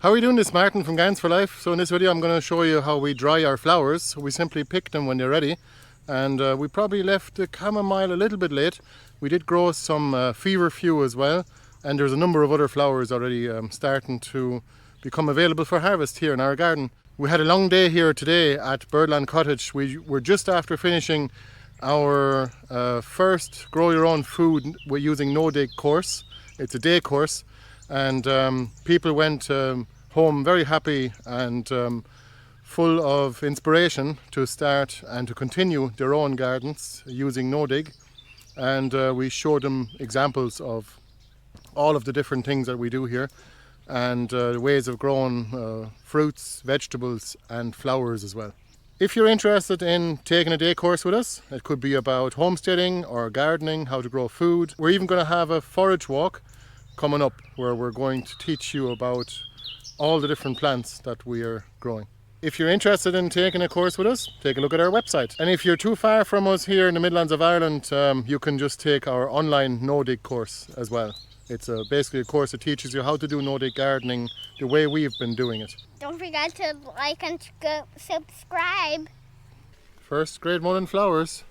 How are we doing this, Martin from Gans for Life? So in this video I'm going to show you how we dry our flowers. We simply pick them when they're ready, and we probably left the chamomile a little bit late. We did grow some feverfew as well, and there's a number of other flowers already starting to become available for harvest here in our garden. We had a long day here today at Birdland Cottage. We were just after finishing our first grow your own food using no dig course. It's a day course, and people went home very happy and full of inspiration to start and to continue their own gardens using no dig. And we showed them examples of all of the different things that we do here, and ways of growing fruits, vegetables and flowers as well. If you're interested in taking a day course with us, it could be about homesteading or gardening, how to grow food. We're even going to have a forage walk coming up where we're going to teach you about all the different plants that we are growing. If you're interested in taking a course with us, take a look at our website. And if you're too far from us here in the Midlands of Ireland, you can just take our online no-dig course as well. It's basically a course that teaches you how to do no-dig gardening the way we've been doing it. Don't forget to like and subscribe. First grade mullein flowers.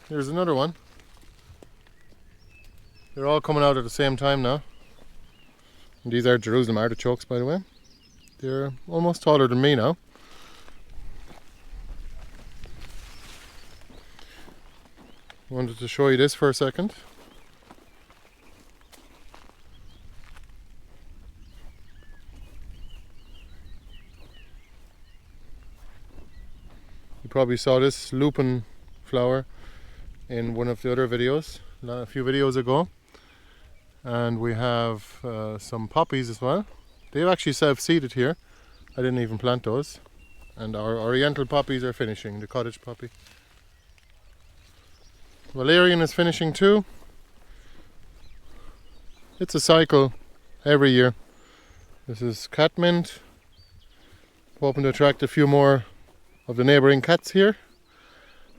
Here's another one. They're all coming out at the same time now. And these are Jerusalem artichokes, by the way. They're almost taller than me now. Wanted to show you this for a second. You probably saw this lupin flower in one of the other videos, a few videos ago. And we have some poppies as well. They've actually self-seeded here. I didn't even plant those. And our oriental poppies are finishing, the cottage poppy. Valerian is finishing too. It's a cycle every year. This is catmint. Hoping to attract a few more of the neighbouring cats here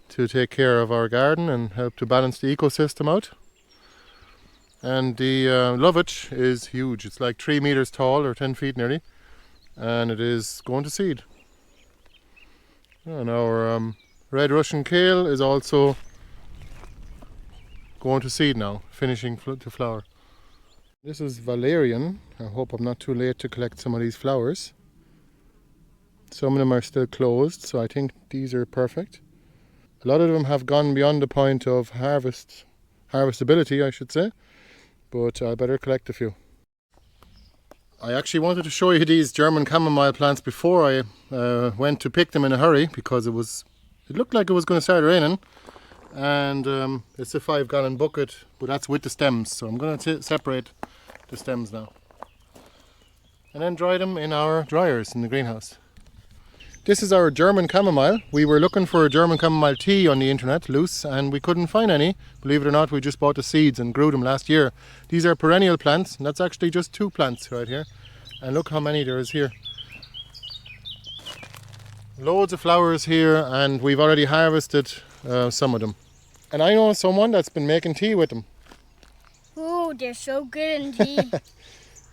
to take care of our garden and help to balance the ecosystem out. And the lovage is huge. It's like 3 meters tall, or 10 feet nearly, and it is going to seed. And our red Russian kale is also going to seed now, finishing to flower. This is valerian. I hope I'm not too late to collect some of these flowers. Some of them are still closed, so I think these are perfect. A lot of them have gone beyond the point of harvestability, I should say, but I better collect a few. I actually wanted to show you these German chamomile plants before I went to pick them in a hurry, because it looked like it was going to start raining. And it's a 5-gallon bucket, but that's with the stems, so I'm going to separate the stems now and then dry them in our dryers in the greenhouse. This is our German chamomile. We were looking for a German chamomile tea on the internet, loose, and we couldn't find any. Believe it or not, we just bought the seeds and grew them last year. These are perennial plants, and that's actually just 2 plants right here. And look how many there is here. Loads of flowers here, and we've already harvested some of them. And I know someone that's been making tea with them. Ooh, they're so good in tea.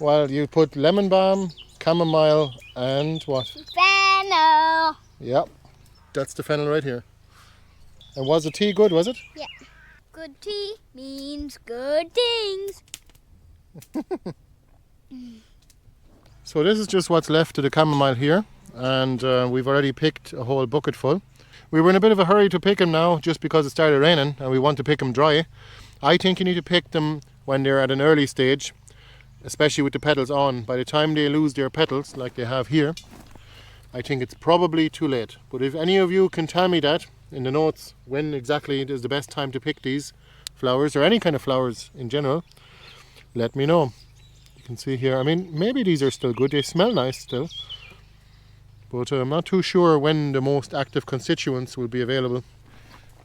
Well, you put lemon balm, chamomile, and what? Fennel. Yep, that's the fennel right here. And was the tea good, was it? Yeah. Good tea means good things. So this is just what's left of the chamomile here, and we've already picked a whole bucket full. We were in a bit of a hurry to pick them now just because it started raining and we want to pick them dry. I think you need to pick them when they're at an early stage, especially with the petals on. By the time they lose their petals, like they have here, I think it's probably too late. But if any of you can tell me that in the notes, when exactly is the best time to pick these flowers, or any kind of flowers in general, let me know. You can see here, I mean, maybe these are still good. They smell nice still. But I'm not too sure when the most active constituents will be available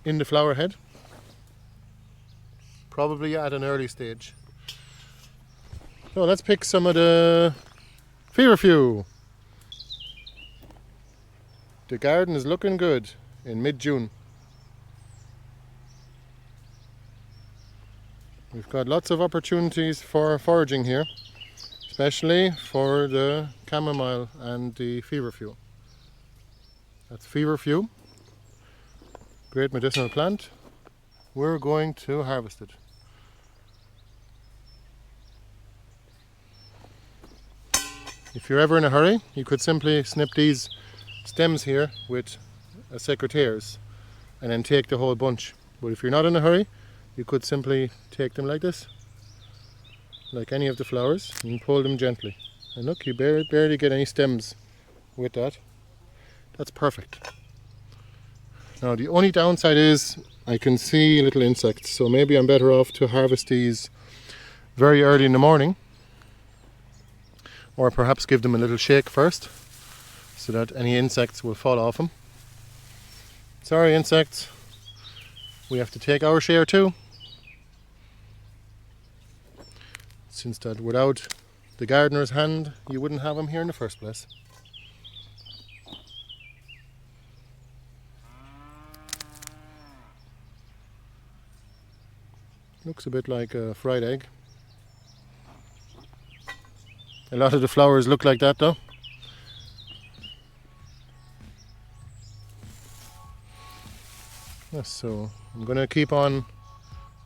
in the flower head. Probably at an early stage. So let's pick some of the Feverfew. The garden is looking good in mid-June. We've got lots of opportunities for foraging here, especially for the chamomile and the feverfew. That's feverfew, great medicinal plant. We're going to harvest it. If you're ever in a hurry, you could simply snip these stems here with a secateurs and then take the whole bunch. But if you're not in a hurry, you could simply take them like this, like any of the flowers, and pull them gently. And look, you barely get any stems with that. That's perfect. Now the only downside is I can see little insects, so maybe I'm better off to harvest these very early in the morning, or perhaps give them a little shake first so that any insects will fall off them. Sorry insects, we have to take our share too, since that without the gardener's hand you wouldn't have them here in the first place. Looks a bit like a fried egg. A lot of the flowers look like that though. Yes, so I'm gonna keep on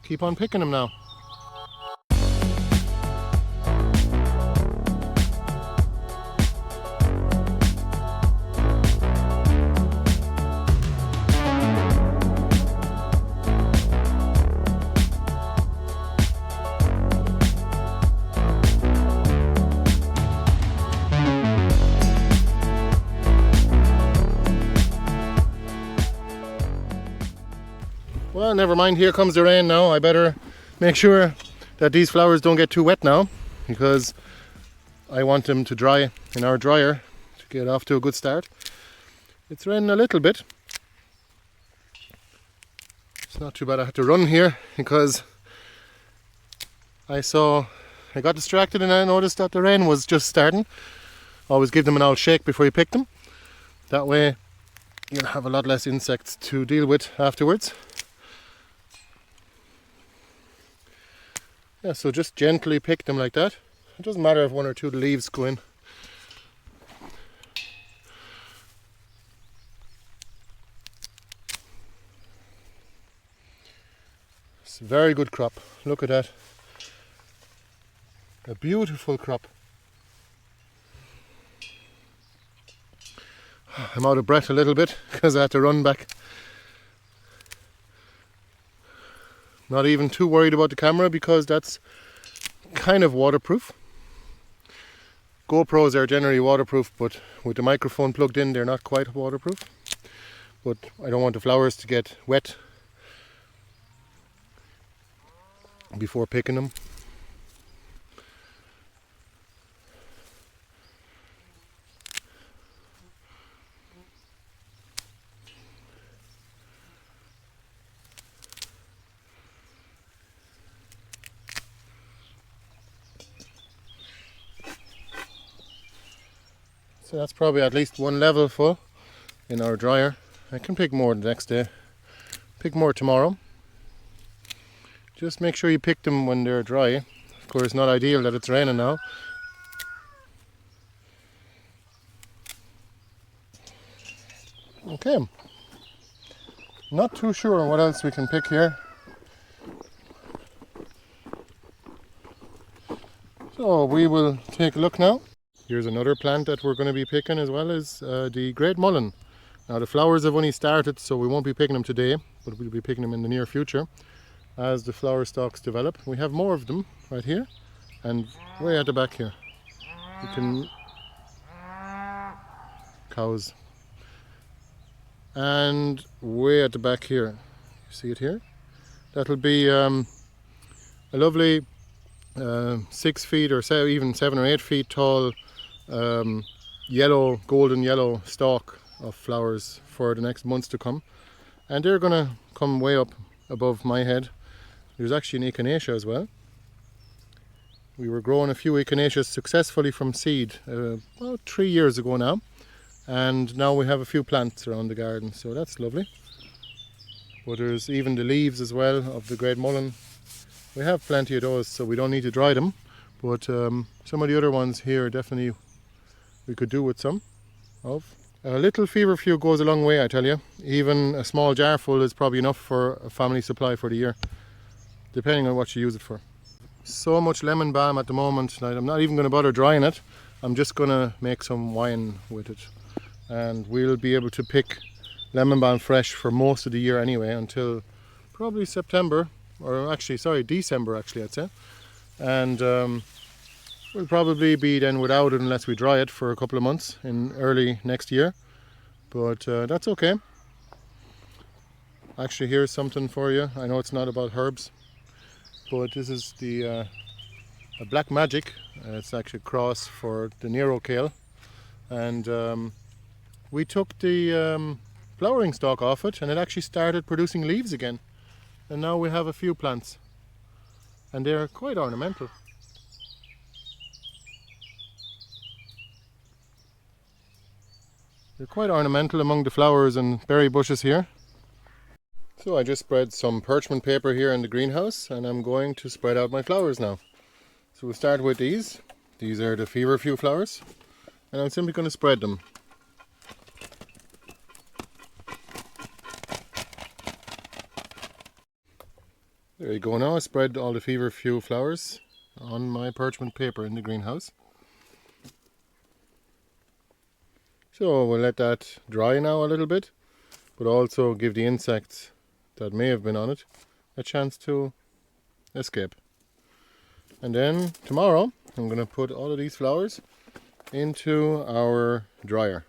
picking them now. Well, never mind, here comes the rain now. I better make sure that these flowers don't get too wet now, because I want them to dry in our dryer to get off to a good start. It's raining a little bit. It's not too bad. I had to run here because I got distracted and I noticed that the rain was just starting. Always give them an old shake before you pick them. That way you'll have a lot less insects to deal with afterwards. Yeah, so just gently pick them like that. It doesn't matter if one or two of the leaves go in. It's a very good crop. Look at that. A beautiful crop. I'm out of breath a little bit because I had to run back. Not even too worried about the camera because that's kind of waterproof. GoPros are generally waterproof, but with the microphone plugged in they're not quite waterproof. But I don't want the flowers to get wet before picking them. So that's probably at least one level full in our dryer. I can pick more the next day, pick more tomorrow. Just make sure you pick them when they're dry. Of course, it's not ideal that it's raining now. Okay, not too sure what else we can pick here. So we will take a look now. Here's another plant that we're going to be picking as well as the great mullein. Now the flowers have only started, so we won't be picking them today, but we'll be picking them in the near future as the flower stalks develop. We have more of them right here and way at the back here. You can cows. And way at the back here, you see it here? That'll be a lovely 6 feet or even 7 or 8 feet tall yellow, golden yellow stalk of flowers for the next months to come. And they're going to come way up above my head. There's actually an echinacea as well. We were growing a few echinaceas successfully from seed about 3 years ago now. And now we have a few plants around the garden, so that's lovely. But there's even the leaves as well of the great mullein We have plenty of those, so we don't need to dry them. But some of the other ones here, definitely we could do with some of. A little feverfew goes a long way, I tell you. Even a small jar full is probably enough for a family supply for the year, depending on what you use it for. So much lemon balm at the moment that I'm not even going to bother drying it. I'm just going to make some wine with it. And we'll be able to pick lemon balm fresh for most of the year anyway, until probably September, or actually, sorry, December actually, I'd say. And we'll probably be then without it unless we dry it for a couple of months in early next year. But that's okay. Actually, here's something for you. I know it's not about herbs, but this is the a black magic. It's actually a cross for the Nero kale. And we took the flowering stalk off it, and it actually started producing leaves again. And now we have a few plants. And they're quite ornamental. They're quite ornamental among the flowers and berry bushes here. So I just spread some parchment paper here in the greenhouse, and I'm going to spread out my flowers now. So we'll start with these. These are the Feverfew flowers, and I'm simply going to spread them. There you go. Now I spread all the Feverfew flowers on my parchment paper in the greenhouse. So we'll let that dry now a little bit, but also give the insects that may have been on it a chance to escape. And then tomorrow I'm going to put all of these flowers into our dryer.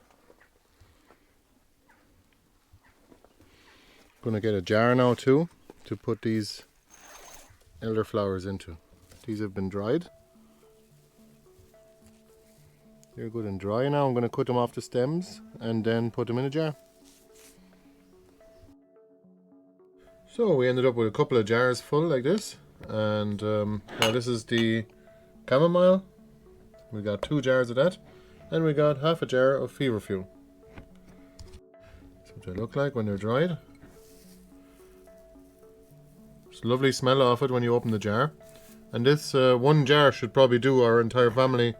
I'm going to get a jar now too to put these elderflowers into. These have been dried. They're good and dry now. I'm going to cut them off the stems and then put them in a jar. So we ended up with a couple of jars full like this, and now this is the chamomile. We got 2 jars of that, and we got half a jar of feverfew. That's what they look like when they're dried. It's a lovely smell off it when you open the jar, and this one jar should probably do our entire family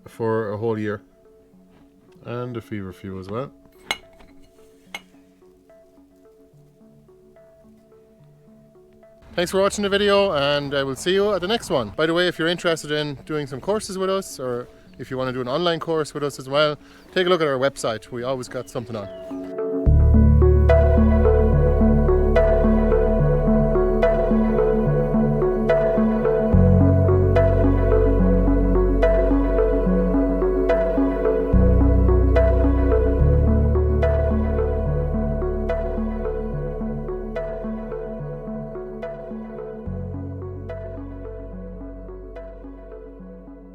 for a whole year, and the feverfew as well. Thanks for watching the video, and I will see you at the next one. By the way, if you're interested in doing some courses with us, or if you want to do an online course with us as well, take a look at our website. We always got something on.